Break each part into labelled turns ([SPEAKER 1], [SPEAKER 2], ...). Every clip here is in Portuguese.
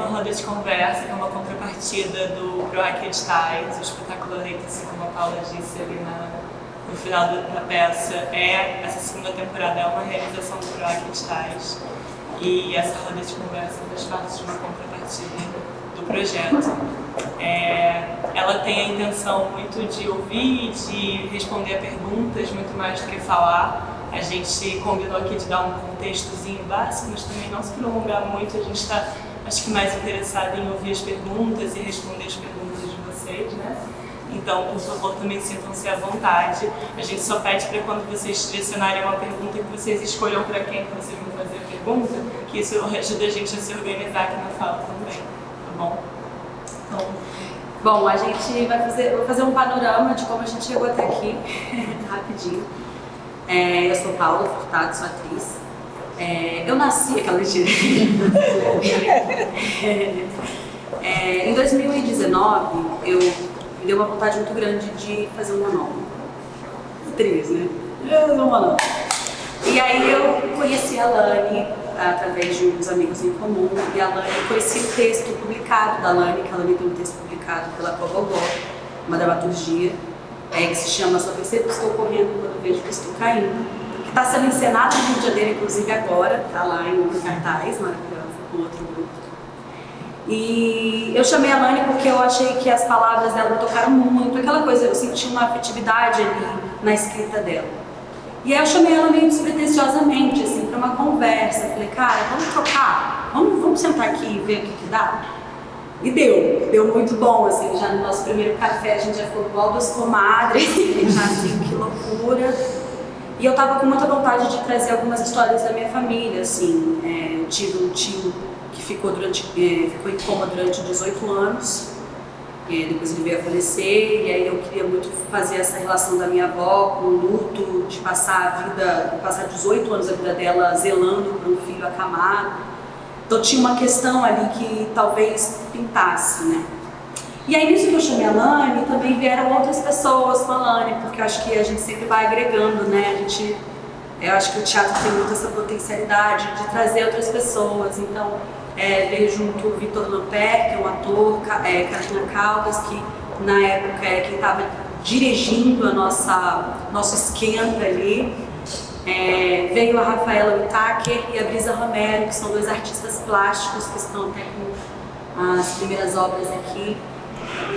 [SPEAKER 1] uma roda de conversa, que é uma contrapartida do PROAC Editais, o espetáculo eleito, assim como a Paula disse ali no final da peça. Essa segunda temporada é uma realização do PROAC Editais, e essa roda de conversa faz parte de uma contrapartida do projeto. Ela tem a intenção muito de ouvir, de responder a perguntas, muito mais do que falar. A gente combinou aqui de dar um contextozinho básico, mas também não se prolongar muito. A gente está, acho que, mais interessado em ouvir as perguntas e responder as perguntas de vocês, né? Então, por favor, também sintam-se à vontade. A gente só pede para quando vocês direcionarem uma pergunta que vocês escolham para quem que vocês vão fazer a pergunta, que isso ajuda a gente a se organizar aqui na fala também, tá bom? Então,
[SPEAKER 2] bom, a gente vou fazer um panorama de como a gente chegou até aqui, rapidinho. Eu sou Paula Furtado, sou atriz. Eu nasci, aquela mentira. Em 2019, me deu uma vontade muito grande de fazer um monólogo. Atriz, né? Um monólogo. E aí eu conheci a Lani através de uns amigos em comum, e a Lani, conheci o texto publicado da Lani, que ela me deu um texto publicado pela Cogogó, uma dramaturgia, que se chama Só Percebo que Estou Correndo Quando Vejo que Estou Caindo, que está sendo encenado no Rio de Janeiro, inclusive agora, está lá em um cartaz maravilhoso, com outro grupo. E eu chamei a Lani porque eu achei que as palavras dela me tocaram muito, aquela coisa, eu senti uma afetividade ali na escrita dela. E aí eu chamei ela meio despretensiosamente, assim, para uma conversa. Falei, cara, vamos trocar? Vamos sentar aqui e ver o que dá? E deu muito bom, assim, já no nosso primeiro café a gente já ficou igual dos comadres, já assim, que loucura. E eu tava com muita vontade de trazer algumas histórias da minha família, assim. Eu tive um tio que ficou em coma durante 18 anos, depois ele veio a falecer, e aí eu queria muito fazer essa relação da minha avó com o luto, de passar 18 anos da vida dela zelando para um filho acamado. Então tinha uma questão ali que talvez pintasse, né? E aí nisso que eu chamei a Lani, também vieram outras pessoas com a Lani, porque eu acho que a gente sempre vai agregando, né? Eu acho que o teatro tem muito essa potencialidade de trazer outras pessoas, então veio junto o Vitor Lamper, que é um ator, Carolina Caldas, que na época era quem estava dirigindo nosso esquenta ali. Veio a Rafaela Whittaker e a Brisa Romero, que são dois artistas plásticos que estão até com as primeiras obras aqui.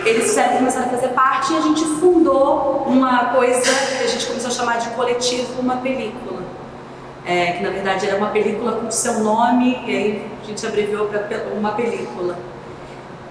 [SPEAKER 2] Eles começaram a fazer parte e a gente fundou uma coisa que a gente começou a chamar de coletivo Uma Película. Que na verdade era uma película com seu nome, e aí a gente abreviou para Uma Película.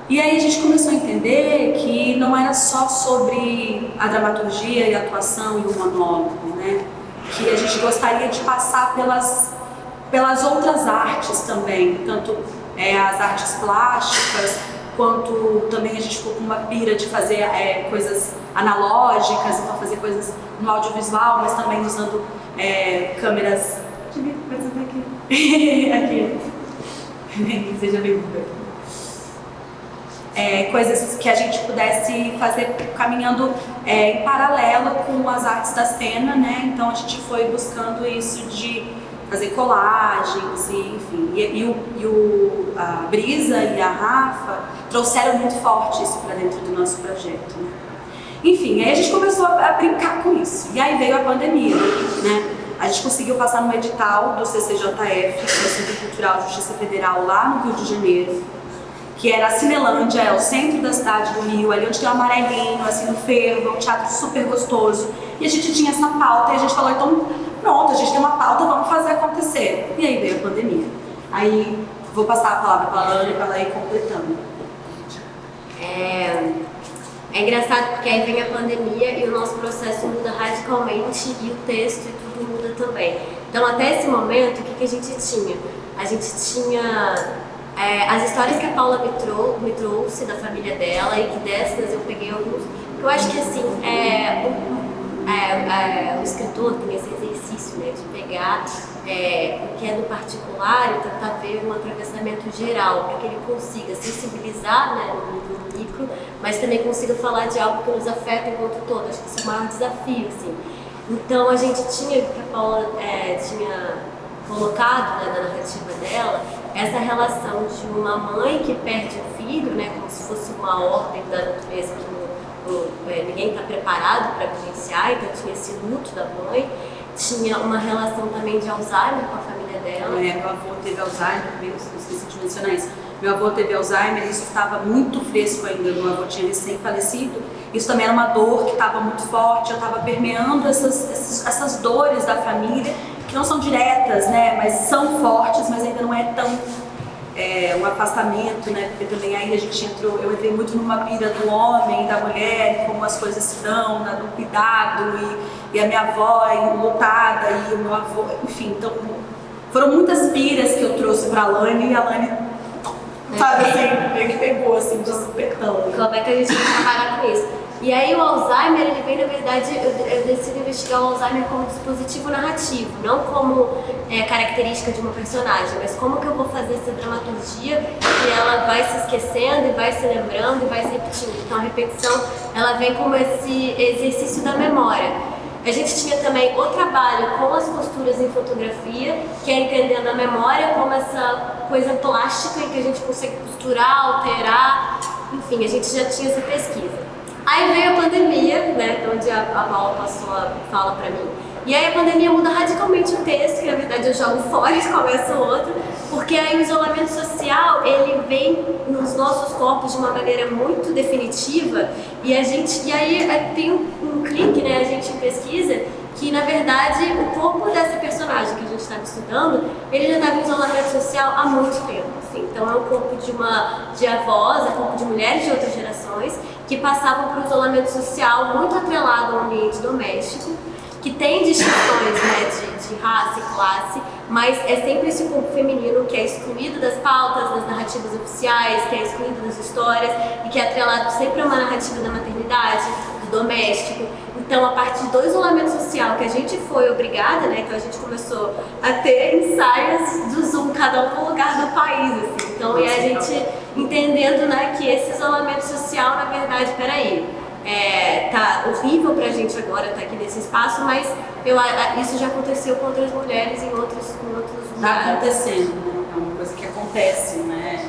[SPEAKER 2] E aí a gente começou a entender que não era só sobre a dramaturgia e a atuação e o monólogo, né? Que a gente gostaria de passar pelas outras artes também, tanto as artes plásticas, quanto também a gente ficou com uma pira de fazer coisas analógicas, então fazer coisas no audiovisual, mas também usando câmeras. Deixa eu ver, vai aqui. Aqui. Seja bem-vinda. Coisas que a gente pudesse fazer caminhando em paralelo com as artes da cena, né? Então a gente foi buscando isso de fazer colagens, e, enfim. A Brisa e a Rafa trouxeram muito forte isso para dentro do nosso projeto, né? Enfim, aí a gente começou a brincar com isso. E aí veio a pandemia, né? A gente conseguiu passar no edital do CCJF, que é o Centro Cultural Justiça Federal, lá no Rio de Janeiro, que era a Cinelândia, é o centro da cidade do Rio, ali onde tem o Amarelinho, assim, no Fervo, um teatro super gostoso. E a gente tinha essa pauta e a gente falou, então pronto, a gente tem uma pauta, vamos fazer acontecer. E aí veio a pandemia. Aí vou passar a palavra para a Lani para ela ir completando.
[SPEAKER 3] É engraçado porque aí vem a pandemia e o nosso processo muda radicalmente e o texto e tudo muda também. Então até esse momento, o que a gente tinha? A gente tinha as histórias que a Paula me trouxe da família dela, e que dessas eu peguei alguns. Eu acho que assim, o escritor tem esse exercício, né, de pegar o que é do particular e tentar ver um atravessamento geral, para que ele consiga sensibilizar, né, no micro, mas também consiga falar de algo que nos afeta enquanto todo. Acho que esse é o maior desafio, assim. Então a gente tinha, que a Paula tinha colocado, né, na narrativa dela, essa relação de uma mãe que perde o filho, né, como se fosse uma ordem da natureza que ninguém está preparado para vivenciar, então tinha esse luto da mãe, tinha uma relação também de Alzheimer com a família dela.
[SPEAKER 2] Meu avô teve Alzheimer, também eu esqueci de mencionar isso. Meu avô teve Alzheimer, isso estava muito fresco ainda, meu avô tinha recém-falecido. Isso também era uma dor que estava muito forte, eu estava permeando essas dores da família, que não são diretas, né, mas são fortes, mas ainda não é tão um afastamento, né, porque também aí eu entrei muito numa pira do homem, da mulher, como as coisas se dão, né, do cuidado, e a minha avó lutada, e o meu avô, enfim, então foram muitas piras que eu trouxe pra Alane, e a Alane, sabe, assim, meio que pegou, assim, de supetão.
[SPEAKER 3] Como é que a gente vai trabalhar com isso? E aí o Alzheimer, ele vem, na verdade, eu decido investigar o Alzheimer como dispositivo narrativo, não como característica de uma personagem, mas como que eu vou fazer essa dramaturgia que ela vai se esquecendo e vai se lembrando e vai se repetindo. Então a repetição, ela vem como esse exercício da memória. A gente tinha também o trabalho com as costuras em fotografia, que é entendendo a memória como essa coisa plástica em que a gente consegue costurar, alterar, enfim, a gente já tinha essa pesquisa. Aí veio a pandemia, né, onde a Paula passou a fala pra mim. E aí a pandemia muda radicalmente o texto, que na verdade eu jogo fora e começo outro, porque aí o isolamento social, ele vem nos nossos corpos de uma maneira muito definitiva, e aí tem um clique, né, a gente pesquisa, que na verdade o corpo dessa personagem que a gente estava estudando, ele já estava em isolamento social há muito tempo, assim. Então é um corpo de avós, é um corpo de mulheres de outras gerações, que passavam por um isolamento social muito atrelado ao ambiente doméstico, que tem distinções, né, de raça e classe, mas é sempre esse corpo feminino que é excluído das pautas, das narrativas oficiais, que é excluído das histórias e que é atrelado sempre a uma narrativa da maternidade, do doméstico. Então, a partir do isolamento social que a gente foi obrigada, né, então a gente começou a ter ensaios do Zoom, cada um no lugar do país, assim. Então, e a gente entendendo, né, que esse isolamento social, na verdade, tá horrível pra gente agora estar aqui nesse espaço, mas isso já aconteceu com outras mulheres em outros lugares.
[SPEAKER 2] Tá acontecendo, né? É uma coisa que acontece, né?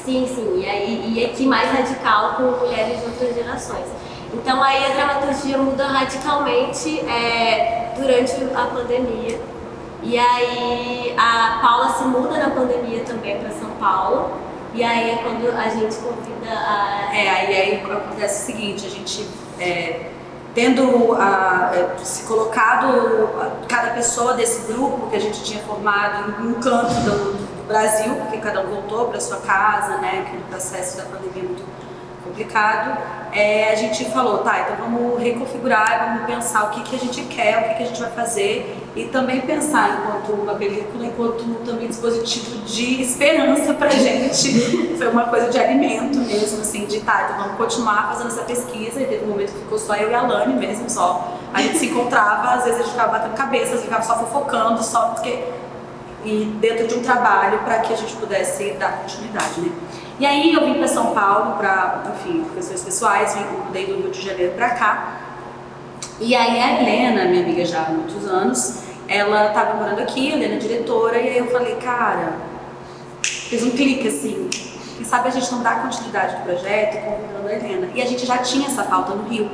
[SPEAKER 3] Sim, e aqui mais radical com mulheres de outras gerações. Então aí a dramaturgia muda radicalmente durante a pandemia. E aí a Paula se muda na pandemia também para São Paulo. E aí é quando a gente convida a...
[SPEAKER 2] Aí acontece o seguinte, a gente tendo se colocado cada pessoa desse grupo que a gente tinha formado em um canto do Brasil, porque cada um voltou para sua casa, né, aquele processo da pandemia muito complicado, a gente falou, tá, então vamos reconfigurar, vamos pensar o que a gente quer, o que a gente vai fazer e também pensar enquanto uma película, enquanto também dispositivo de esperança pra gente. Foi uma coisa de alimento mesmo, assim, de tá, então vamos continuar fazendo essa pesquisa. E teve um momento que ficou só eu e a Alane mesmo, só. A gente se encontrava, às vezes a gente ficava batendo cabeça, às vezes ficava só fofocando, só porque... E dentro de um trabalho para que a gente pudesse dar continuidade, né? E aí eu vim para São Paulo para, enfim, questões pessoais, mudei do Rio de Janeiro para cá. E aí a Helena, minha amiga já há muitos anos, ela estava morando aqui, a Helena é diretora, e aí eu falei, cara, fez um clique assim, quem sabe a gente não dá continuidade do projeto convidando a Helena. E a gente já tinha essa pauta no Rio.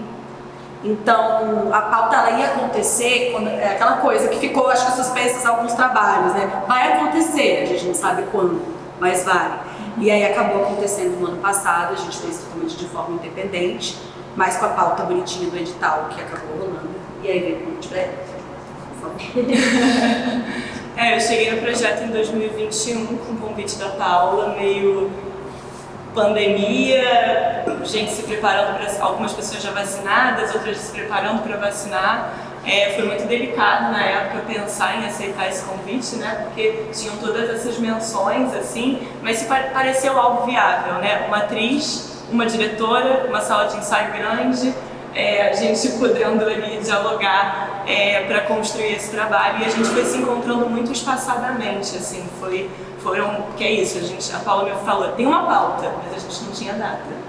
[SPEAKER 2] Então, a pauta ela ia acontecer, aquela coisa que ficou, acho que suspensa alguns trabalhos, né? Vai acontecer, a gente não sabe quando, mas vai. E aí acabou acontecendo no ano passado, a gente fez totalmente de forma independente, mas com a pauta bonitinha do edital que acabou rolando. E aí veio o convite pra ela, por favor.
[SPEAKER 1] Eu cheguei no projeto em 2021 com o convite da Paula, meio pandemia, gente se preparando para algumas pessoas já vacinadas, outras se preparando para vacinar. Foi muito delicado na época pensar em aceitar esse convite, né? Porque tinham todas essas menções assim, mas se pareceu algo viável, né? Uma atriz, uma diretora, uma sala de ensaio grande, a gente podendo ali dialogar para construir esse trabalho, e a gente foi se encontrando muito espaçadamente, assim, que é isso, a Paula me falou, tem uma pauta, mas a gente não tinha data.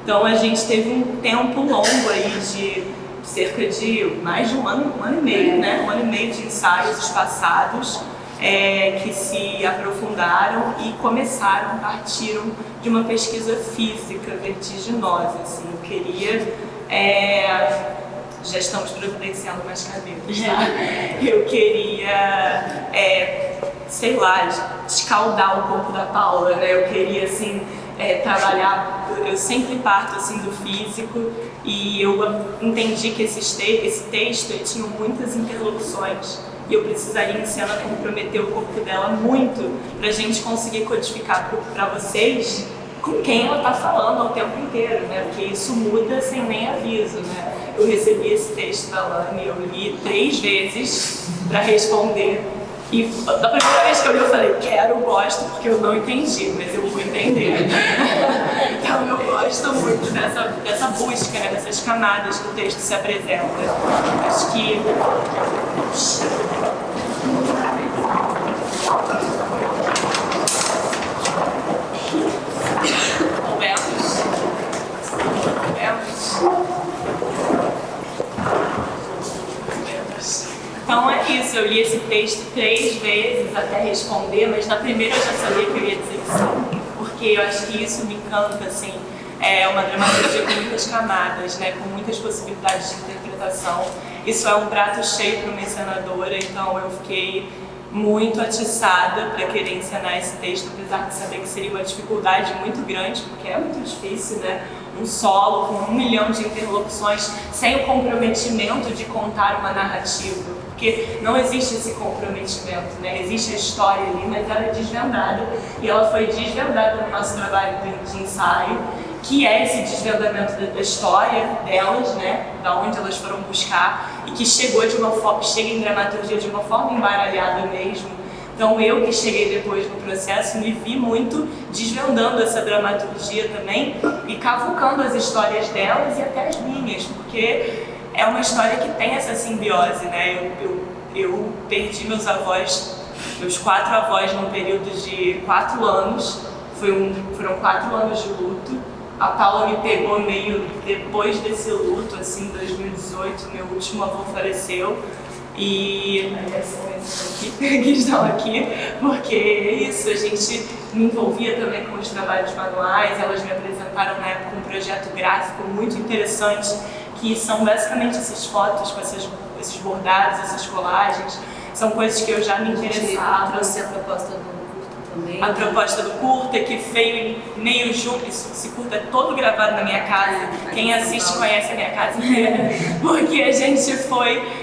[SPEAKER 1] Então a gente teve um tempo longo aí de cerca de mais de um ano e meio, né? Um ano e meio de ensaios espaçados, que se e aprofundaram e partiram de uma pesquisa física vertiginosa, assim, eu queria, já estamos providenciando mais cadeiras, tá? Eu queria, sei lá, escaldar o corpo da Paula, né? Eu queria, assim, trabalhar, eu sempre parto, assim, do físico, e eu entendi que esse texto ele tinha muitas interlocuções, e eu precisaria em cena comprometer o corpo dela muito pra gente conseguir codificar pra vocês com quem ela tá falando ao tempo inteiro, né? Porque isso muda sem nem aviso, né? Eu recebi esse texto da Lani, eu li 3 vezes pra responder. E da primeira vez que eu li, eu falei, gosto, porque eu não entendi, mas eu vou entender. Então eu gosto muito dessa busca, né, dessas camadas que o texto se apresenta. Acho que... Então é isso, eu li esse texto 3 vezes até responder, mas na primeira eu já sabia que eu ia dizer que sim, porque eu acho que isso me encanta, assim, é uma dramaturgia com muitas camadas, né, com muitas possibilidades de interpretação. Isso é um prato cheio para uma encenadora, então eu fiquei muito atiçada para querer encenar esse texto, apesar de saber que seria uma dificuldade muito grande, porque é muito difícil, né? Um solo com 1 milhão de interlocuções, sem o comprometimento de contar uma narrativa, porque não existe esse comprometimento, né? Existe a história ali, mas ela é desvendada, e ela foi desvendada no nosso trabalho de ensaio, que é esse desvendamento da história delas, né? Da onde elas foram buscar, e que chega em dramaturgia de uma forma embaralhada mesmo. Então eu que cheguei depois no processo me vi muito desvendando essa dramaturgia também e cavucando as histórias delas e até as minhas, porque é uma história que tem essa simbiose, né? Eu perdi meus 4 avós num período de 4 anos, foram 4 anos de luto. A Paula me pegou meio depois desse luto, assim, em 2018, meu último avô faleceu. E são esses aqui que estão aqui, porque é isso, a gente me envolvia também com os trabalhos manuais, elas me apresentaram na época um projeto gráfico muito interessante, que são basicamente essas fotos com esses bordados, essas colagens, são coisas que eu já me interessava.
[SPEAKER 2] Eu trouxe a proposta do curta também.
[SPEAKER 1] A proposta do curta, que veio meio junto, esse curta é todo gravado na minha casa, quem assiste conhece a minha casa inteira, porque a gente foi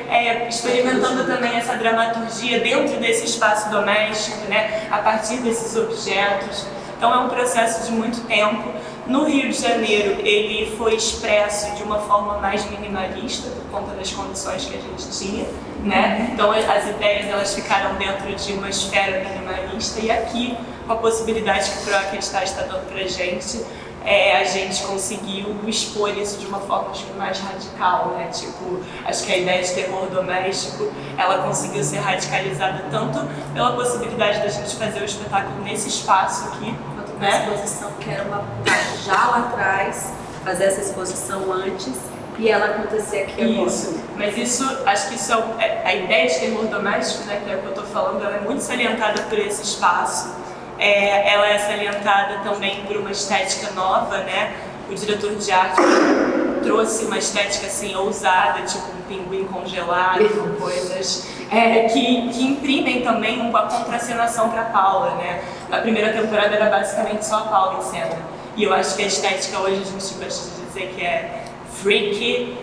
[SPEAKER 1] experimentando também essa dramaturgia dentro desse espaço doméstico, né, a partir desses objetos. Então é um processo de muito tempo. No Rio de Janeiro ele foi expresso de uma forma mais minimalista por conta das condições que a gente tinha, né? Então as ideias elas ficaram dentro de uma esfera minimalista, e aqui, com a possibilidade que o PROAC está dando pra gente, a gente conseguiu expor isso de uma forma, acho que mais radical, né? Tipo, acho que a ideia de terror doméstico, ela conseguiu ser radicalizada tanto pela possibilidade da gente fazer o espetáculo nesse espaço aqui,
[SPEAKER 2] quanto
[SPEAKER 1] né?
[SPEAKER 2] uma exposição que era uma já lá atrás, fazer essa exposição antes e ela acontecer aqui agora.
[SPEAKER 1] Isso, mas isso, acho que isso a ideia de terror doméstico, né, que é o que eu tô falando, ela é muito salientada por esse espaço. Ela é salientada também por uma estética nova, né? O diretor de arte trouxe uma estética assim ousada, tipo um pinguim congelado, coisas que imprimem também uma contracenação para Paula, né? Na primeira temporada era basicamente só a Paula em cena, e eu acho que a estética hoje a gente gosta de dizer que é freaky,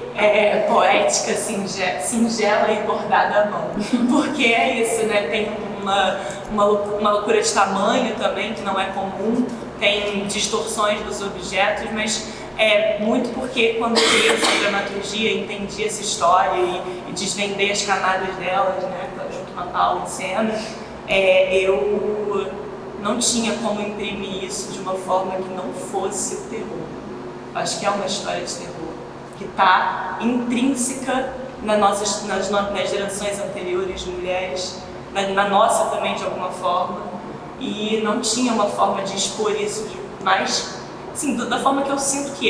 [SPEAKER 1] poética, singela e bordada à mão, porque é isso, né? Tem uma loucura de tamanho também, que não é comum, tem distorções dos objetos, mas muito porque quando eu li essa dramaturgia, entendi essa história e desvendei as camadas delas, né, junto com a Paula em cena, eu não tinha como imprimir isso de uma forma que não fosse o terror. Acho que é uma história de terror que está intrínseca nas gerações anteriores de mulheres, na nossa também de alguma forma, e não tinha uma forma de expor isso mais, assim, da forma que eu sinto que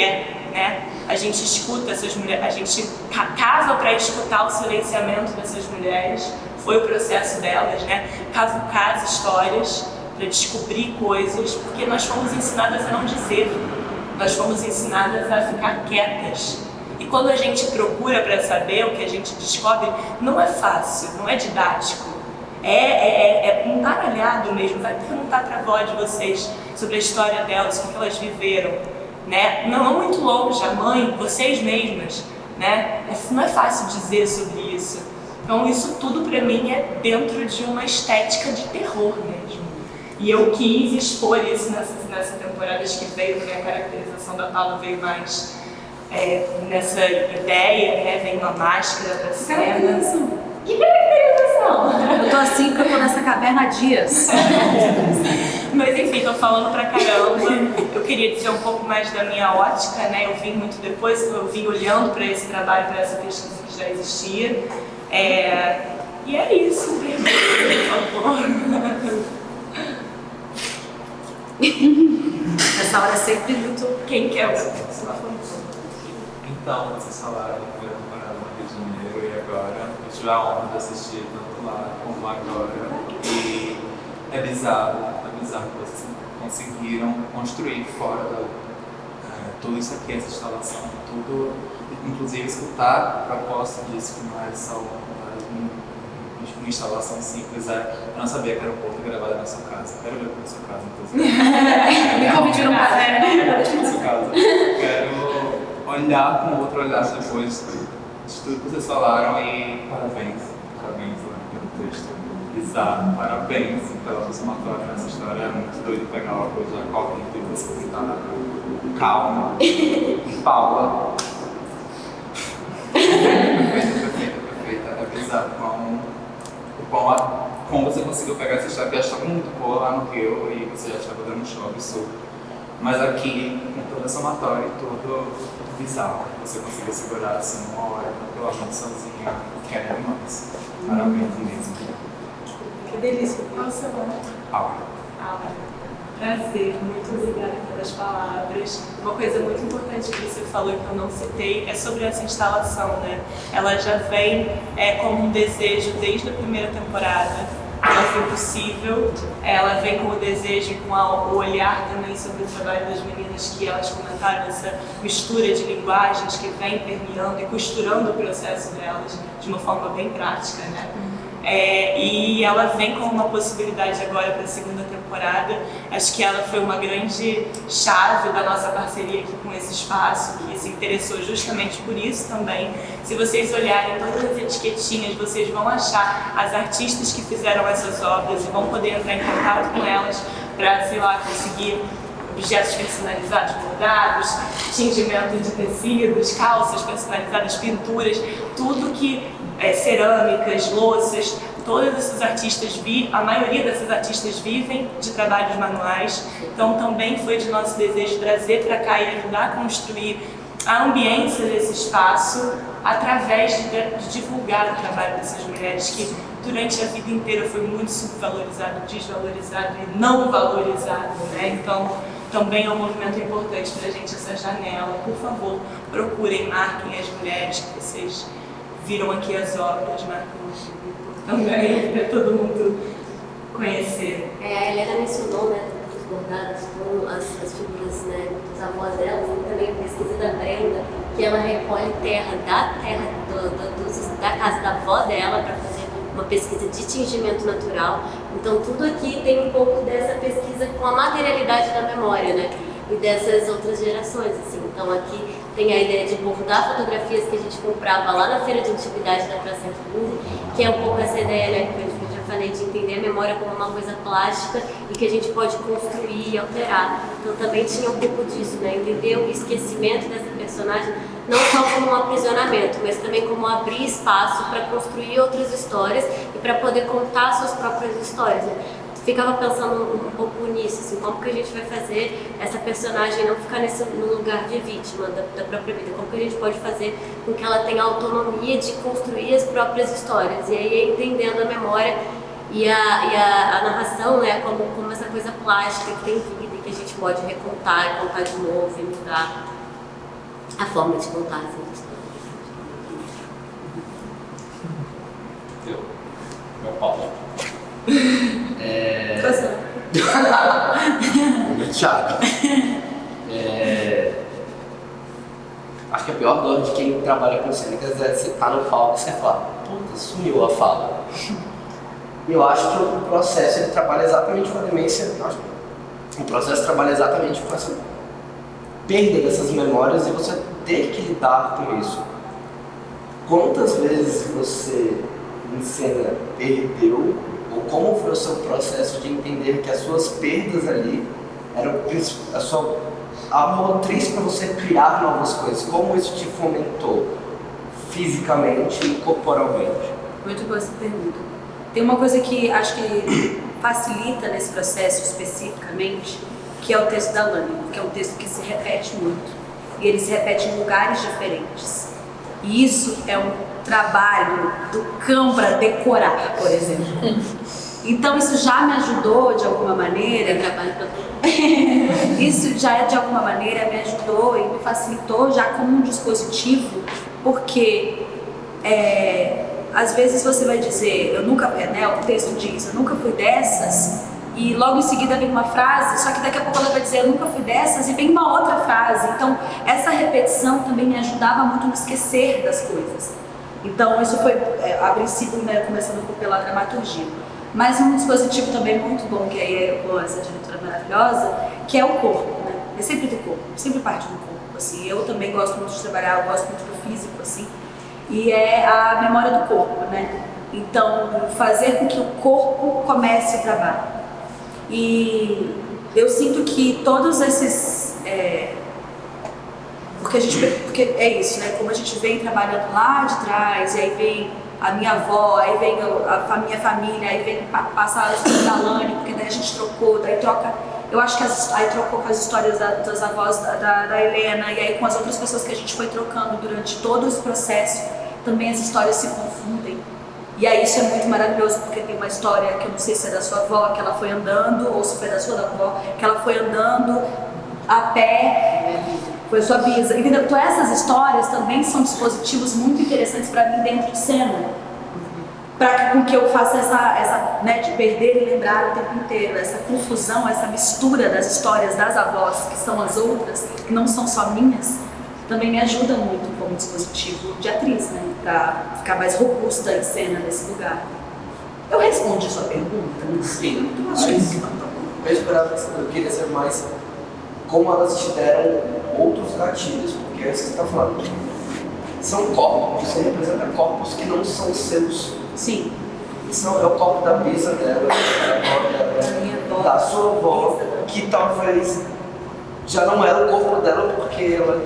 [SPEAKER 1] né? A gente escuta essas mulheres, a gente cava para escutar o silenciamento dessas mulheres foi o processo delas, né? Cavucar as histórias para descobrir coisas, porque nós fomos ensinadas a não dizer, nós fomos ensinadas a ficar quietas. E quando a gente procura para saber, o que a gente descobre não é fácil, não é didático. É embaralhado mesmo. Vai perguntar para a avó de vocês sobre a história delas, o que elas viveram, né? Não muito longe, a mãe, vocês mesmas, né? Não é fácil dizer sobre isso. Então isso tudo para mim é dentro de uma estética de terror mesmo. E eu quis expor isso nessa temporada, acho que veio, porque a caracterização da Paula veio mais nessa ideia, né? Vem uma máscara pra cena. Que caracterização!
[SPEAKER 2] Eu tô assim porque eu tô nessa caverna há dias.
[SPEAKER 1] Mas enfim, tô falando pra caramba. Eu queria dizer um pouco mais da minha ótica, né? Eu vim muito depois, eu vim olhando pra esse trabalho, pra essa pesquisa que já existia. E é isso, por favor.
[SPEAKER 2] Essa hora é sempre muito...
[SPEAKER 1] Quem quer?
[SPEAKER 4] Então, vocês falaram da primeira temporada no Rio de Janeiro e agora eu tive a honra de assistir tanto lá como agora. E é bizarro que vocês conseguiram construir fora tudo isso aqui, essa instalação, tudo, inclusive escutar a proposta disso, que não é só uma instalação simples, eu não sabia que era um porto gravado na sua casa. Quero ver na sua casa, inclusive.
[SPEAKER 2] Me convidaram para
[SPEAKER 4] Na sua casa. Quero olhar com outro olhar depois de tudo que vocês falaram e parabéns pelo texto bizarro, parabéns pela somatória nessa história, é muito doido pegar uma coisa cognitiva e você sentar calma, Paula. Perfeita, é bizarro como você conseguiu pegar essa história, que eu achava muito boa lá no Rio e você já estava dando um show absurdo. Mas aqui, com toda a somatória e tudo bizarro, você conseguiu segurar assim uma hora, pelo amor sozinha, que é demais. Parabéns mesmo.
[SPEAKER 1] Que delícia. Qual o seu nome?
[SPEAKER 4] Paula.
[SPEAKER 1] Prazer, muito obrigada pelas palavras. Uma coisa muito importante que você falou e que eu não citei é sobre essa instalação, né? Ela já vem como um desejo desde a primeira temporada. Ela foi possível, ela vem com o desejo e com o olhar também sobre o trabalho das meninas que elas comentaram, essa mistura de linguagens que vem permeando e costurando o processo delas de uma forma bem prática, né? E ela vem com uma possibilidade agora para a segunda temporada. Acho que ela foi uma grande chave da nossa parceria aqui com esse espaço, que se interessou justamente por isso também. Se vocês olharem todas as etiquetinhas, vocês vão achar as artistas que fizeram essas obras e vão poder entrar em contato com elas para, sei lá, conseguir objetos personalizados, bordados, tingimento de tecidos, calças personalizadas, pinturas, tudo que cerâmicas, louças, todas essas artistas, a maioria dessas artistas vivem de trabalhos manuais, então também foi de nosso desejo trazer para cá e ajudar a construir a ambiência desse espaço através de divulgar o trabalho dessas mulheres que durante a vida inteira foi muito subvalorizado, desvalorizado e não valorizado, né? Então também é um movimento importante para a gente, essa janela. Por favor, procurem, marquem as mulheres que vocês viram aqui as obras, marcam também, para todo mundo conhecer.
[SPEAKER 3] A Helena mencionou, né, dos bordados com as figuras, né, dos avós dela, e também a pesquisa da Brenda, que ela recolhe terra da casa da avó dela para fazer uma pesquisa de tingimento natural. Então tudo aqui tem um pouco dessa pesquisa com a materialidade da memória, né? E dessas outras gerações, assim. Então aqui tem a ideia de bordar fotografias que a gente comprava lá na Feira de Antiguidade da Praça 15, que é um pouco essa ideia, né, que eu já falei, de entender a memória como uma coisa plástica e que a gente pode construir e alterar. Então também tinha um pouco disso, né, entender o esquecimento dessa personagem, não só como um aprisionamento, mas também como abrir espaço para construir outras histórias e para poder contar suas próprias histórias, né? Ficava pensando um pouco nisso, assim, como que a gente vai fazer essa personagem não ficar no lugar de vítima da própria vida, como que a gente pode fazer com que ela tenha autonomia de construir as próprias histórias, e aí entendendo a memória e a narração, né, como essa coisa plástica que tem vida e que a gente pode recontar e contar de novo e mudar a forma de contar essas histórias.
[SPEAKER 5] Thiago. Acho que a pior dor de quem trabalha com cênicas é você estar no palco e você falar, puta, sumiu a fala. E eu acho que o processo ele trabalha exatamente com a demência. O processo trabalha exatamente com essa perda dessas memórias e você ter que lidar com isso. Quantas vezes você em cena perdeu, ou como foi o seu processo de entender que as suas perdas ali eram a motriz para você criar novas coisas? Como isso te fomentou fisicamente e corporalmente?
[SPEAKER 2] Muito boa essa pergunta. Tem uma coisa que acho que facilita nesse processo especificamente, que é o texto da Lani, que é um texto que se repete muito. E ele se repete em lugares diferentes. E isso é um trabalho do cão para decorar, por exemplo. Então isso já me ajudou de alguma maneira. Isso já de alguma maneira me ajudou e me facilitou já como um dispositivo, porque às vezes você vai dizer, eu nunca, o texto diz, eu nunca fui dessas, e logo em seguida vem uma frase, só que daqui a pouco ela vai dizer, eu nunca fui dessas, e vem uma outra frase. Então essa repetição também me ajudava muito no esquecer das coisas. Então isso foi, a princípio, começando pela dramaturgia. Mas um dispositivo também muito bom, que aí é com essa diretora maravilhosa, que é o corpo, né? É sempre do corpo, sempre parte do corpo, assim. Eu também gosto muito de trabalhar, eu gosto muito do físico, assim. E é a memória do corpo, né? Então, fazer com que o corpo comece o trabalho. E eu sinto que todos esses... Porque é isso, né? Como a gente vem trabalhando lá de trás, e aí vem a minha avó, aí vem a minha família, aí vem passar as histórias da Lani, porque daí a gente trocou, daí troca... Eu acho que aí trocou com as histórias das avós da Helena, e aí com as outras pessoas que a gente foi trocando durante todo esse processo, também as histórias se confundem. E aí isso é muito maravilhoso, porque tem uma história que eu não sei se é da sua avó, que ela foi andando, ou se foi da sua avó, que ela foi andando a pé, foi sua bisa, entendeu? Então essas histórias também são dispositivos muito interessantes para mim dentro de cena, para com que eu faça essa de perder e lembrar o tempo inteiro, essa confusão, essa mistura das histórias das avós, que são as outras, que não são só minhas, também me ajuda muito como dispositivo de atriz, né? Para ficar mais robusta em cena nesse lugar. Eu respondi a sua pergunta?
[SPEAKER 5] Sim, eu queria ser mais como elas te deram outros gatilhos, porque é isso que você está falando. São corpos, você representa corpos que não são seus.
[SPEAKER 2] Sim.
[SPEAKER 5] É o corpo da bisa dela, da sua avó, que talvez já não era o corpo dela porque ela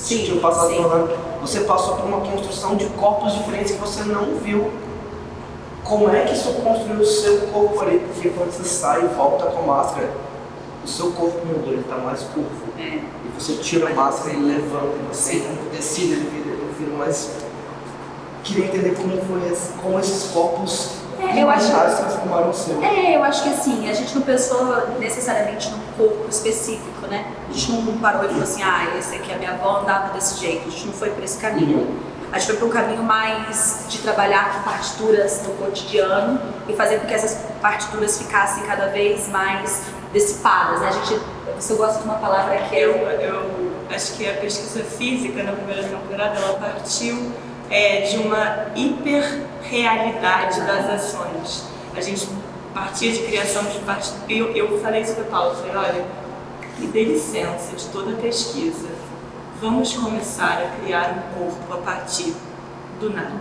[SPEAKER 5] tinha passado por lá. Você passou por uma construção de corpos diferentes que você não viu. Como é que isso construiu o seu corpo ali? Porque quando você sai e volta com a máscara, o seu corpo mudou, ele está mais curvo. E você tira a máscara e levanta, você decide, ele vira mais... Queria entender como esses corpos imaginários transformaram o seu.
[SPEAKER 2] Eu acho que assim, a gente não pensou necessariamente num corpo específico, né? A gente não parou e falou assim, esse aqui a minha avó andava desse jeito. A gente não foi por esse caminho. A gente foi para um caminho mais de trabalhar com partituras no cotidiano e fazer com que essas partituras ficassem cada vez mais dissipadas, né? Você gosta de uma palavra que
[SPEAKER 1] eu acho que a pesquisa física na primeira temporada, ela partiu de uma hiperrealidade das ações. A gente partia de criação de partituras. Eu falei isso para o Paulo, falei, olha, me dê licença de toda a pesquisa. Vamos começar a criar um corpo a partir do nada.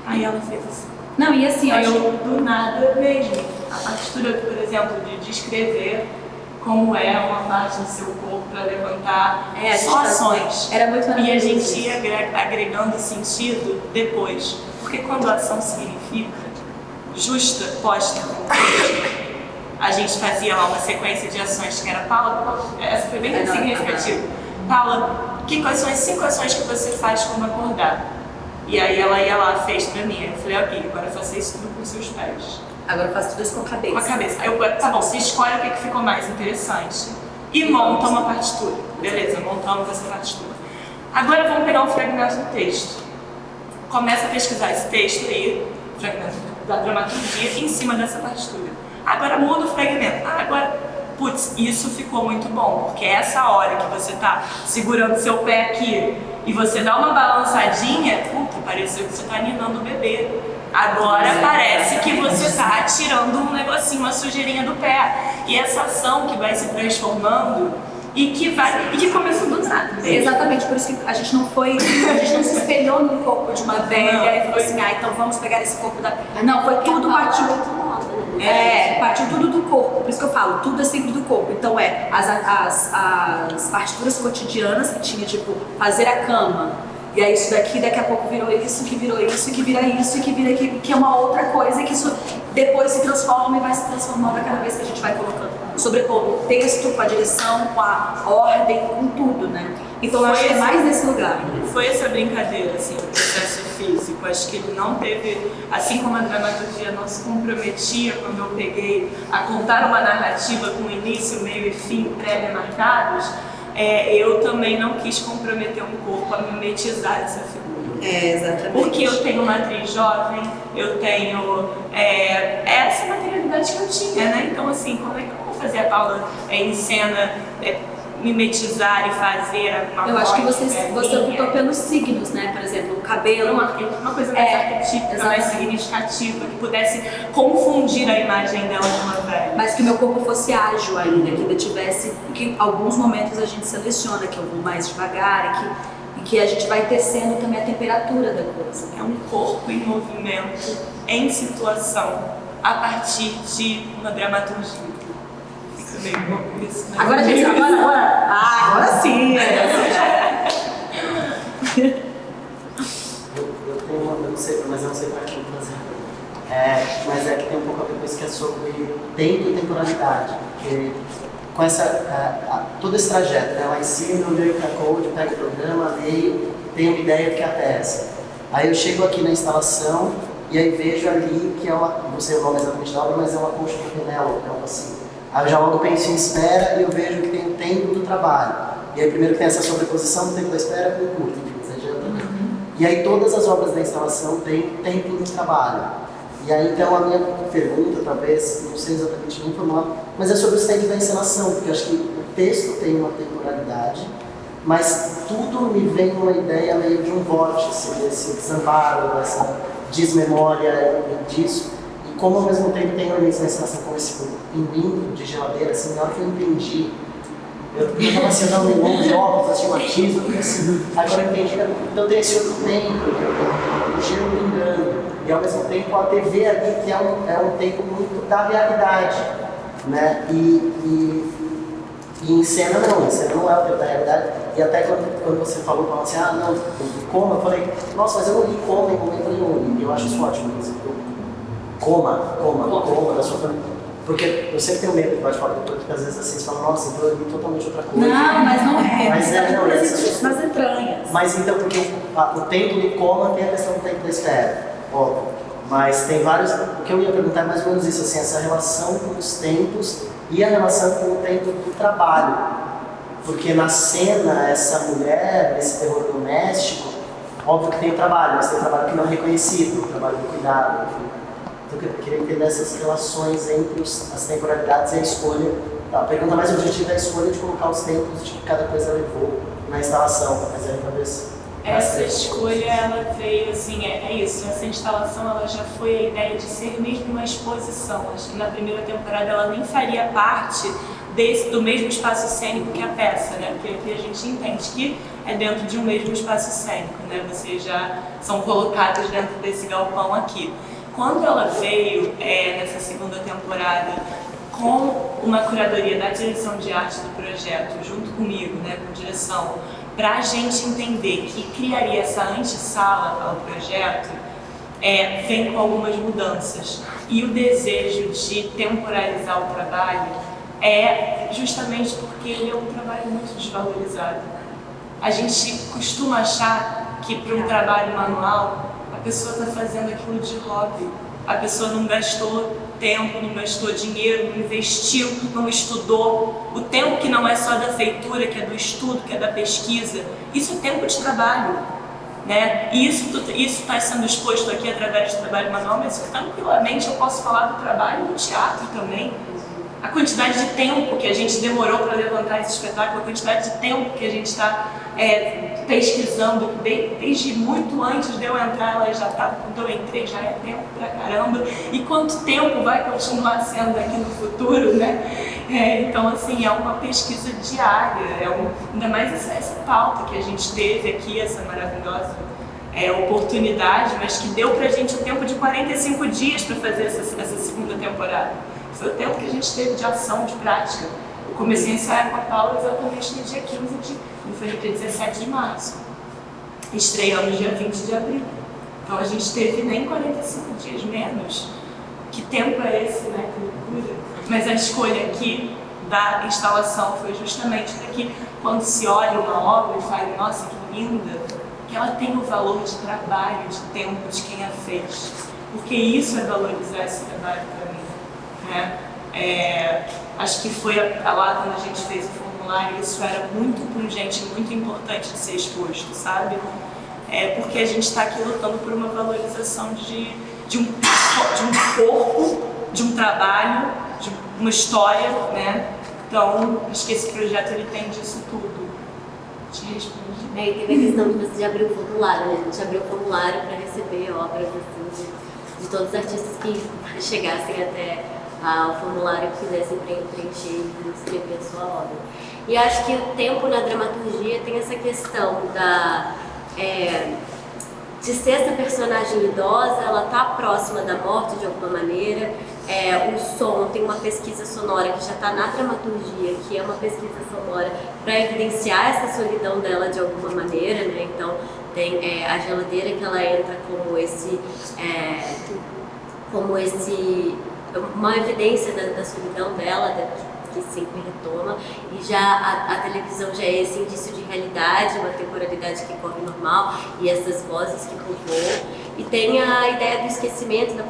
[SPEAKER 1] Aí ela fez assim.
[SPEAKER 2] Não, e assim,
[SPEAKER 1] aí eu do nada mesmo. A partitura, por exemplo, de descrever como é uma parte do seu corpo para levantar só ações.
[SPEAKER 2] Era muito maravilhoso.
[SPEAKER 1] E a gente ia agregando sentido depois. Porque quando a ação significa justa, posta, a gente fazia lá uma sequência de ações que era Paula, essa foi bem significativa. Paula, quais são as 5 ações que você faz quando acordar? E aí ela ia lá, fez pra mim. Eu falei, ok, agora faça isso tudo com seus pés.
[SPEAKER 2] Agora eu faço tudo isso com a cabeça.
[SPEAKER 1] Com a cabeça. Aí eu, tá bom, você escolhe o que ficou mais interessante e monta uma partitura. Beleza, montamos essa partitura. Agora vamos pegar um fragmento do texto. Começa a pesquisar esse texto aí, fragmento do da dramaturgia em cima dessa partitura. Agora muda o fragmento. Agora, putz, isso ficou muito bom, porque essa hora que você tá segurando seu pé aqui e você dá uma balançadinha, puta, pareceu que você tá ninando o bebê. Agora parece que você tá tirando um negocinho, uma sujeirinha do pé. E essa ação que vai se transformando e que começou do nada.
[SPEAKER 2] Exatamente, por isso que a gente não se espelhou no corpo de uma velha e falou assim, então vamos pegar esse corpo da... Não, foi tudo partiu. Partiu tudo do corpo, por isso que eu falo, tudo é sempre do corpo. Então as partituras cotidianas que tinha, tipo, fazer a cama, e aí isso daqui daqui a pouco virou isso, que virou isso, que vira isso, que vira aquilo, que é uma outra coisa, que isso depois se transforma e vai se transformando a cada vez que a gente vai colocando, sobrepondo o texto com a direção, com a ordem, com tudo, né? Então eu acho que é mais nesse lugar.
[SPEAKER 1] Foi essa brincadeira, assim, o processo físico. Acho que ele não teve, assim como a dramaturgia não se comprometia quando eu peguei a contar uma narrativa com início, meio e fim pré-demarcados, eu também não quis comprometer um corpo a mimetizar essa figura.
[SPEAKER 2] Exatamente.
[SPEAKER 1] Porque eu tenho uma atriz jovem, eu tenho essa materialidade que eu tinha, né? Então, assim, como é que eu vou fazer a Paula em cena, mimetizar e fazer alguma coisa?
[SPEAKER 2] Eu acho que você optou pelos signos, né? Por exemplo, o cabelo.
[SPEAKER 1] Uma coisa mais arquetípica, mais significativa, que pudesse confundir a imagem dela de uma velha.
[SPEAKER 2] Mas que o meu corpo fosse ágil ainda, que ainda tivesse. Que em alguns momentos a gente seleciona, que eu vou mais devagar, e que a gente vai tecendo também a temperatura da coisa.
[SPEAKER 1] É um corpo em movimento, em situação, a partir de uma dramaturgia. Fica meio bom isso, né?
[SPEAKER 2] Agora sim!
[SPEAKER 6] Eu tenho uma, eu não sei, mas eu não sei para que fazer. Mas é que tem um pouco a ver com isso, que é sobre tempo e temporalidade. Porque com todo esse trajeto, né? Lá em cima, eu leio para code, pego o programa, leio, tenho uma ideia do que é a peça. Aí eu chego aqui na instalação e aí vejo ali que é uma, não sei o nome exatamente da obra, mas é uma concha de Penélope, algo assim. Aí eu já logo penso em espera e eu vejo que tem o tempo do trabalho. E aí primeiro tem essa sobreposição do tempo da espera com o curto, enfim, você adianta. E aí todas as obras da instalação têm tempo do trabalho. E aí então a minha pergunta, talvez, não sei exatamente como formular, mas é sobre os tempos da encenação, porque eu acho que o texto tem uma temporalidade, mas tudo me vem uma ideia meio de um vórtice, desse desamparo, dessa desmemória disso. E como ao mesmo tempo tem elementos da encenação como esse pinguim de geladeira, assim, na hora que eu entendi, eu estava assim, andando em longe, óculos, astigmatismo, assim, agora eu entendi, então tem esse outro tempo, o gelo pingando, e ao mesmo tempo a TV ali, que é um tempo muito da realidade, né? E em cena não é o tempo da realidade. E até quando você falou assim, não, o coma, eu falei, nossa, mas eu não li coma em momento nenhum, e eu acho isso ótimo, coma da sua família. Porque eu sempre tenho medo de bate-papo, porque às vezes assim, você fala, nossa, então eu li totalmente outra coisa.
[SPEAKER 2] Não, mas não é.
[SPEAKER 6] Mas
[SPEAKER 2] nas entranhas.
[SPEAKER 6] Mas então, porque o tempo de coma tem a questão do tempo da espera, óbvio. Mas tem vários. O que eu ia perguntar é mais ou menos isso, assim, essa relação com os tempos e a relação com o tempo do trabalho. Porque na cena, essa mulher, esse terror doméstico, óbvio que tem o trabalho, mas tem o trabalho que não é reconhecido, o trabalho do cuidado, enfim. Então eu queria entender essas relações entre as temporalidades e a escolha. A pergunta mais objetiva é a escolha de colocar os tempos de que cada coisa levou na instalação, mas aí talvez...
[SPEAKER 1] Essa escolha, ela veio assim, é isso, essa instalação ela já foi a ideia de ser mesmo uma exposição. Acho que na primeira temporada ela nem faria parte do mesmo espaço cênico que a peça, né? Porque aqui a gente entende que é dentro de um mesmo espaço cênico, né? Vocês já são colocados dentro desse galpão aqui. Quando ela veio nessa segunda temporada com uma curadoria da direção de arte do projeto, junto comigo, né, com direção, para a gente entender que criaria essa antessala ao projeto, vem com algumas mudanças. E o desejo de temporalizar o trabalho é justamente porque ele é um trabalho muito desvalorizado. A gente costuma achar que para um trabalho manual, a pessoa está fazendo aquilo de hobby. A pessoa não gastou tempo, não gastou dinheiro, não investiu, não estudou. O tempo que não é só da feitura, que é do estudo, que é da pesquisa, isso é tempo de trabalho. né? E isso está sendo exposto aqui através do trabalho manual, mas tranquilamente eu posso falar do trabalho no teatro também. A quantidade de tempo que a gente demorou para levantar esse espetáculo, a quantidade de tempo que a gente está pesquisando, desde muito antes de eu entrar, ela já estava, quando eu entrei, já é tempo pra caramba, e quanto tempo vai continuar sendo aqui no futuro, né? Então, assim, é uma pesquisa diária, ainda mais essa pauta que a gente teve aqui, essa maravilhosa oportunidade, mas que deu pra gente o tempo de 45 dias para fazer essa segunda temporada. Foi o tempo que a gente teve de ação, de prática. Eu comecei a ensaiar com a Paula exatamente no dia 17 de março. Estreamos dia 20 de abril. Então a gente teve nem 45 dias menos. Que tempo é esse, né? Que loucura. Mas a escolha aqui da instalação foi justamente daqui, quando se olha uma obra e fala, nossa, que linda, que ela tem o valor de trabalho, de tempo de quem a fez. Porque isso é valorizar esse trabalho para mim. Acho que foi lá quando a gente fez o formulário, isso era muito pungente, muito importante de ser exposto, sabe? Porque a gente está aqui lutando por uma valorização de um corpo, de um trabalho, de uma história, né? Então, acho que esse projeto ele tem disso tudo. Te respondi.
[SPEAKER 3] E teve a questão de você abrir o formulário, né? A gente abriu o formulário para receber obras assim, de todos os artistas que chegassem até o formulário que quisessem preencher e escrever a sua obra. E acho que o tempo na dramaturgia tem essa questão de ser essa personagem idosa, ela está próxima da morte de alguma maneira. O som, tem uma pesquisa sonora que já está na dramaturgia, que é uma pesquisa sonora para evidenciar essa solidão dela de alguma maneira, né? Então tem a geladeira que ela entra como uma evidência da solidão dela, que sempre retoma, e já a televisão já é esse indício de realidade, uma temporalidade que corre normal, e essas vozes que povoam. E tem a ideia do esquecimento, da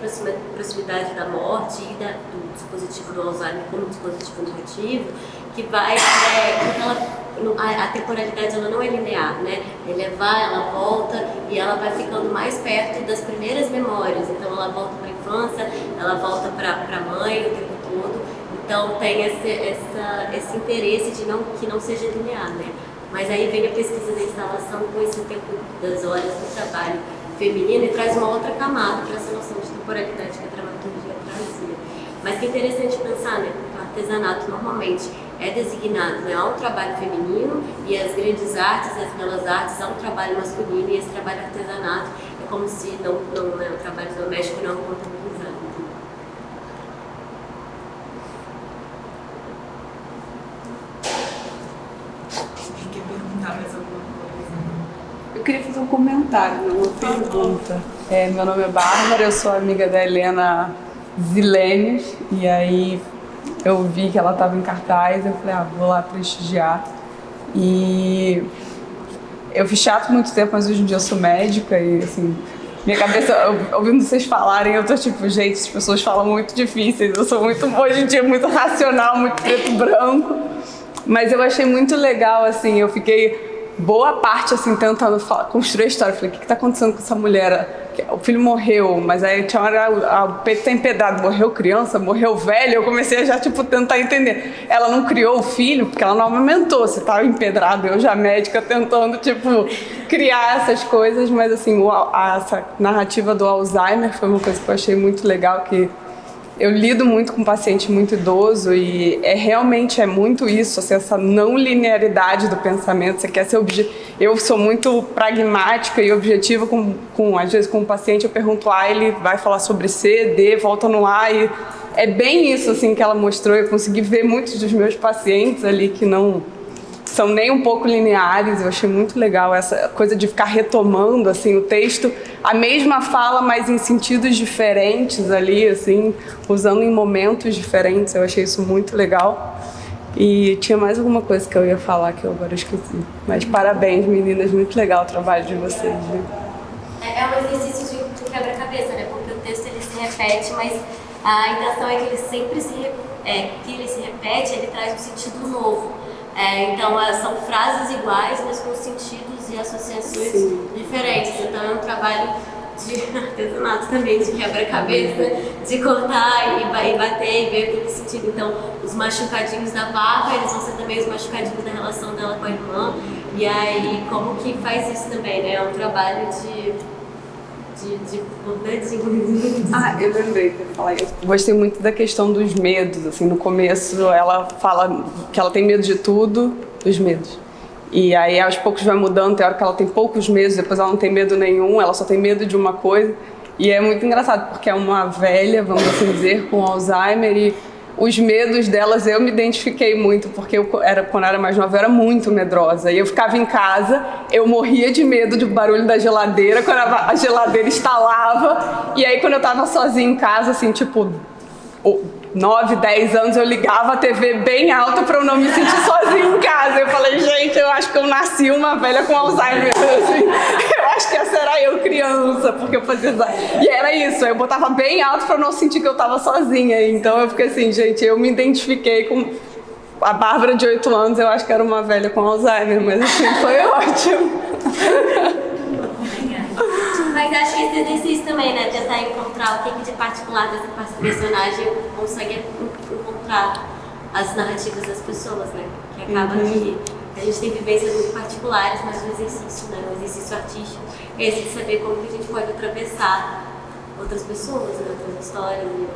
[SPEAKER 3] proximidade da morte e do dispositivo do Alzheimer como dispositivo narrativo, que vai... a temporalidade ela não é linear, né? Ela vai, ela volta e ela vai ficando mais perto das primeiras memórias. Então ela volta para a infância, ela volta para a mãe o tempo todo. Então tem esse interesse de que não seja linear, né? Mas aí vem a pesquisa da instalação com esse tempo das horas do trabalho feminino e traz uma outra camada para essa noção de temporalidade que a dramaturgia trazia. Mas que é interessante pensar, né? O artesanato normalmente é designado, né, a um trabalho feminino, e as grandes artes, as belas artes, a um trabalho masculino, e esse trabalho artesanato é como se o trabalho doméstico não contabilizado.
[SPEAKER 1] Quer perguntar mais alguma coisa?
[SPEAKER 7] Eu queria fazer um comentário, não uma pergunta. Meu nome é Bárbara, eu sou amiga da Helena Zilenes, e aí eu vi que ela estava em cartaz, eu falei, vou lá prestigiar. E eu fiz teatro muito tempo, mas hoje em dia eu sou médica e, assim, minha cabeça, ouvindo vocês falarem, eu tô tipo, gente, as pessoas falam muito difíceis, eu sou muito, hoje em dia, muito racional, muito preto e branco. Mas eu achei muito legal, assim, eu fiquei boa parte, assim, tentando construir a história. Eu falei, o que tá acontecendo com essa mulher? O filho morreu, mas aí tinha uma hora, o peito tá empedrado, morreu criança, morreu velho. Eu comecei a já, tentar entender. Ela não criou o filho porque ela não amamentou, você tava empedrado. Eu já médica tentando, criar essas coisas. Mas, assim, essa narrativa do Alzheimer foi uma coisa que eu achei muito legal, que eu lido muito com paciente muito idoso e realmente é muito isso, assim, essa não linearidade do pensamento. Você quer ser eu sou muito pragmática e objetiva às vezes com o paciente, eu pergunto A, ele vai falar sobre C, D, volta no A, e é bem isso, assim, que ela mostrou. Eu consegui ver muitos dos meus pacientes ali que não são nem um pouco lineares. Eu achei muito legal essa coisa de ficar retomando, assim, o texto, a mesma fala, mas em sentidos diferentes ali, assim, usando em momentos diferentes. Eu achei isso muito legal. E tinha mais alguma coisa que eu ia falar que eu agora esqueci. Mas parabéns, meninas, muito legal o trabalho de vocês. Viu?
[SPEAKER 3] É um exercício de quebra-cabeça, né? Porque o texto ele se repete, mas a intenção é que ele sempre se repete, ele traz um sentido novo. Então são frases iguais, mas com sentidos e associações diferentes. Então é um trabalho de artesanato também, de quebra-cabeça, de cortar e bater e ver o que sentido. Então os machucadinhos da vaca, eles vão ser também os machucadinhos da relação dela com a irmã. E aí como que faz isso também, né? É um trabalho de bordadinho.
[SPEAKER 7] Eu lembrei que eu ia falar isso. Gostei muito da questão dos medos, assim, no começo ela fala que ela tem medo de tudo, dos medos. E aí aos poucos vai mudando, tem hora que ela tem poucos medos, depois ela não tem medo nenhum, ela só tem medo de uma coisa. E é muito engraçado, porque é uma velha, vamos assim dizer, com Alzheimer, e os medos delas eu me identifiquei muito, porque quando eu era mais nova eu era muito medrosa. E eu ficava em casa, eu morria de medo do barulho da geladeira, quando a geladeira instalava. E aí quando eu tava sozinha em casa, assim, tipo 9, 10 anos, eu ligava a TV bem alta pra eu não me sentir sozinha em casa. Eu falei, gente, eu acho que eu nasci uma velha com Alzheimer, assim. Eu acho que essa era eu criança, porque eu fazia... E era isso, eu botava bem alto pra eu não sentir que eu tava sozinha. Então eu fiquei assim, gente, eu me identifiquei com... A Bárbara de 8 anos, eu acho que era uma velha com Alzheimer, mas assim, foi ótimo.
[SPEAKER 3] Mas acho que esse exercício também, né? Tentar encontrar o que de particular dessa personagem consegue encontrar as narrativas das pessoas, né? Que acaba que a gente tem vivências muito particulares, mas o exercício, né? O exercício artístico é esse de saber como que a gente pode atravessar outras pessoas, né? Outras histórias, né?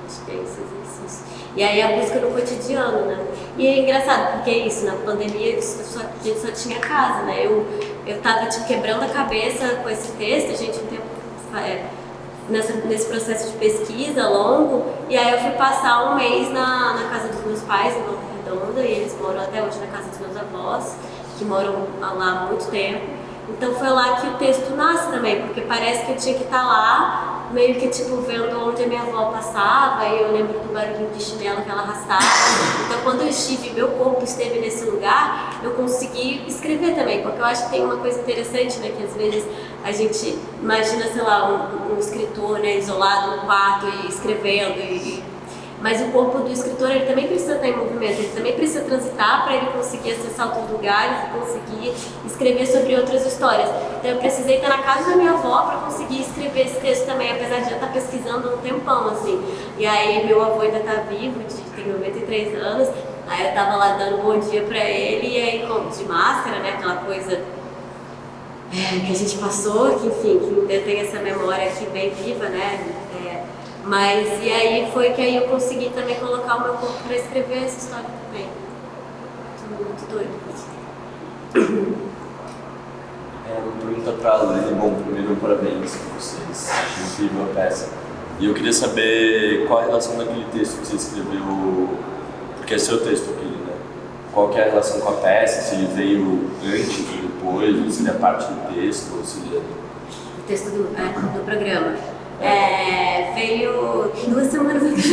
[SPEAKER 3] Acho que é esse exercício. E aí a busca no cotidiano, né? E é engraçado, porque é isso, na pandemia a gente só tinha casa, né? Eu tava tipo, quebrando a cabeça com esse texto, a gente um tempo nesse processo de pesquisa longo, e aí eu fui passar um mês na casa dos meus pais, em Volta Redonda, e eles moram até hoje na casa dos meus avós, que moram lá há muito tempo. Então foi lá que o texto nasce também, porque parece que eu tinha que estar lá, meio que tipo vendo onde a minha avó passava, e eu lembro do barulhinho de chinelo que ela arrastava. Então quando meu corpo esteve nesse lugar, eu consegui escrever também, porque eu acho que tem uma coisa interessante, né, que às vezes a gente imagina, sei lá, um escritor, né, isolado no quarto e escrevendo, mas o corpo do escritor, ele também precisa estar em movimento, ele também precisa transitar para ele conseguir acessar outros lugares e conseguir escrever sobre outras histórias. Então eu precisei estar na casa da minha avó para conseguir escrever esse texto também, apesar de já estar pesquisando há um tempão, assim. E aí meu avô ainda está vivo, tem 93 anos, aí eu estava lá dando bom dia para ele, e aí de máscara, né, aquela coisa que a gente passou, que enfim, que ainda tem essa memória aqui bem viva, né. Mas, e aí foi que aí eu consegui também colocar o meu corpo para escrever essa história também. Tudo muito doido.
[SPEAKER 8] Uma pergunta para a Lê. Bom, primeiro, parabéns a vocês. Incrível a peça. E eu queria saber qual a relação daquele texto que você escreveu, porque é seu texto aquele, né? Qual que é a relação com a peça, se ele veio antes ou depois, ou se ele é parte do texto, ou se ele é...
[SPEAKER 3] O texto do programa. Veio 2 semanas atrás.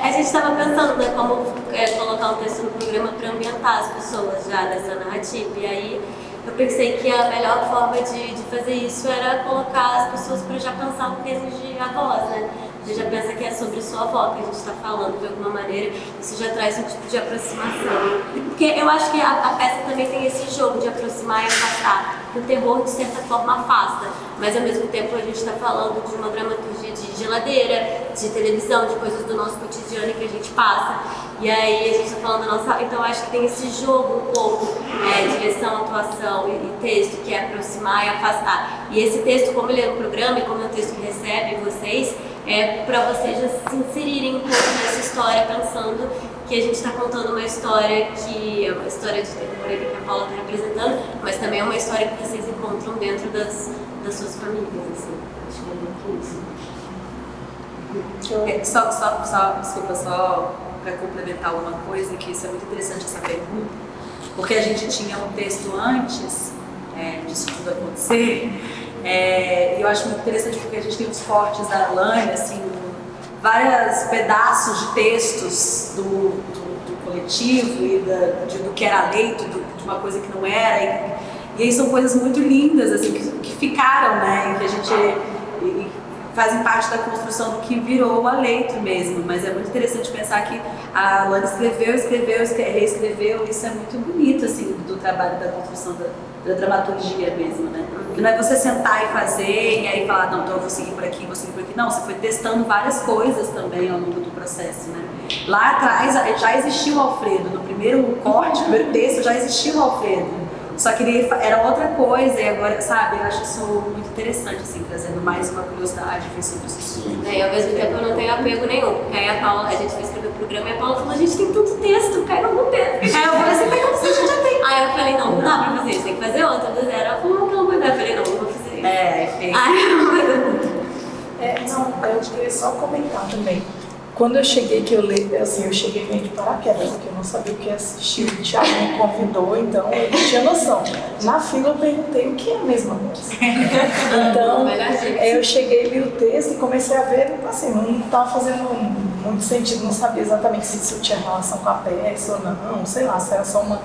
[SPEAKER 3] A gente estava pensando, né, como colocar um texto no programa para ambientar as pessoas já nessa narrativa. E aí eu pensei que a melhor forma de fazer isso era colocar as pessoas para já pensar em termos de avós, né? Você já pensa que é sobre sua avó que a gente está falando de alguma maneira, isso já traz um tipo de aproximação. Porque eu acho que a peça também tem esse jogo de aproximar e afastar. O terror, de certa forma, afasta, mas ao mesmo tempo a gente está falando de uma dramaturgia de geladeira, de televisão, de coisas do nosso cotidiano que a gente passa. E aí a gente está falando da nossa... Então eu acho que tem esse jogo um pouco, direção, atuação e texto, que é aproximar e afastar. E esse texto, como ele é um programa e como é um texto que recebe vocês, é para vocês já se inserirem um pouco nessa história, pensando que a gente está contando uma história que é uma história de terror que a Paula está representando, mas também é uma história que vocês encontram dentro das suas famílias, assim. Acho que é muito isso.
[SPEAKER 2] Desculpa, só para complementar uma coisa, que isso é muito interessante essa pergunta, porque a gente tinha um texto antes disso tudo acontecer. Eu acho muito interessante porque a gente tem os cortes da Alane, assim, vários pedaços de textos do coletivo e do que era leito, de uma coisa que não era, e aí são coisas muito lindas, assim, que ficaram, né, e que a gente fazem parte da construção do que virou o Aleito mesmo, mas é muito interessante pensar que a Lana reescreveu, isso é muito bonito, assim, do trabalho da construção da dramaturgia mesmo, né? Que não é você sentar e fazer e aí falar, não, então eu vou seguir por aqui, vou seguir por aqui. Não, você foi testando várias coisas também ao longo do processo, né? Lá atrás já existia o Alfredo, no primeiro corte, no primeiro texto já existia o Alfredo. Só que ele era outra coisa e agora, sabe, eu acho isso muito interessante, assim, trazendo mais uma curiosidade sobre isso.
[SPEAKER 3] E ao mesmo tempo eu não tenho apego nenhum, porque aí a Paula, a gente foi escrever o programa e a Paula falou, a gente tem tanto texto, pega algum texto.
[SPEAKER 2] Eu falei assim, pega você, a gente já tem.
[SPEAKER 3] Aí eu falei, não dá pra fazer isso, tem que fazer outra do zero. Ela falou, não, mas eu falei, não vou fazer isso.
[SPEAKER 2] É feio.
[SPEAKER 9] Eu queria só comentar também. Quando eu cheguei, eu cheguei meio de paraquedas, porque eu não sabia o que ia assistir. O Thiago me convidou, então eu não tinha noção. Na fila eu perguntei o que é a mesma coisa. Então, eu cheguei, li o texto e comecei a ver, assim, não estava fazendo muito sentido, não sabia exatamente se isso tinha relação com a peça ou não, sei lá, se era só uma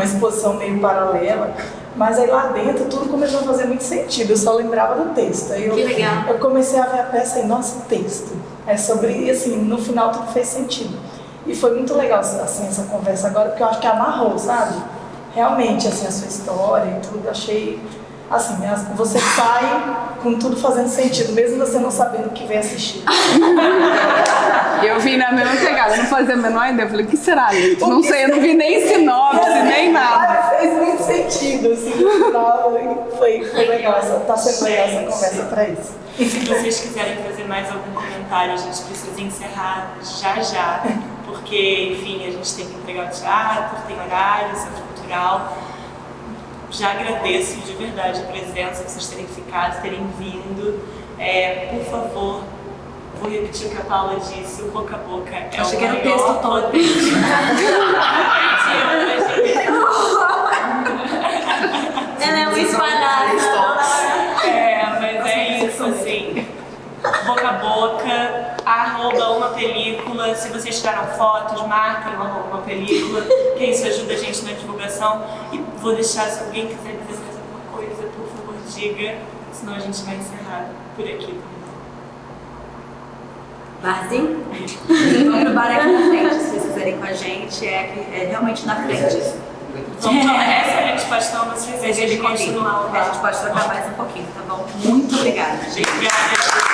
[SPEAKER 9] exposição meio paralela. Mas aí lá dentro tudo começou a fazer muito sentido, eu só lembrava do texto. Aí
[SPEAKER 3] Que legal.
[SPEAKER 9] Eu comecei a ver a peça e, nossa, texto. É sobre, assim, no final tudo fez sentido. E foi muito legal, assim, essa conversa agora, porque eu acho que amarrou, sabe? Realmente, assim, a sua história e tudo, achei, assim, você sai com tudo fazendo sentido, mesmo você não sabendo o que vem assistir.
[SPEAKER 7] Eu vim na mesma pegada, não fazia a menor ideia. Eu falei, o que será, gente? Não sei, eu não vi nem sinopse, nem nada.
[SPEAKER 9] Fez muito sentido, assim, no final, e foi legal, tá sendo legal essa conversa pra isso.
[SPEAKER 1] Se vocês quiserem fazer mais algum comentário, a gente precisa encerrar já, porque, enfim, a gente tem que entregar o teatro, tem horário, centro cultural. Já agradeço de verdade a presença, vocês terem ficado, terem vindo. Por favor, vou repetir o que a Paula disse, o boca a boca é
[SPEAKER 2] Achei
[SPEAKER 1] o
[SPEAKER 2] que era o
[SPEAKER 1] maior
[SPEAKER 2] texto todo.
[SPEAKER 3] Ela é um espadada.
[SPEAKER 1] Mas é isso, assim, boca a boca, @uma película, se vocês tiraram fotos, marquem uma película, que isso ajuda a gente na divulgação. E vou deixar, se alguém quiser dizer mais alguma coisa, por favor, diga, senão a gente vai encerrar por aqui.
[SPEAKER 2] Barzinho? Vamos pro bar aqui na frente, se vocês quiserem com a gente, é realmente na frente.
[SPEAKER 1] Vamos tomar essa, a gente pode tomar uma cerveja e continuar o
[SPEAKER 2] A gente pode trocar mais um pouquinho, tá bom? Muito obrigada.
[SPEAKER 1] Obrigada.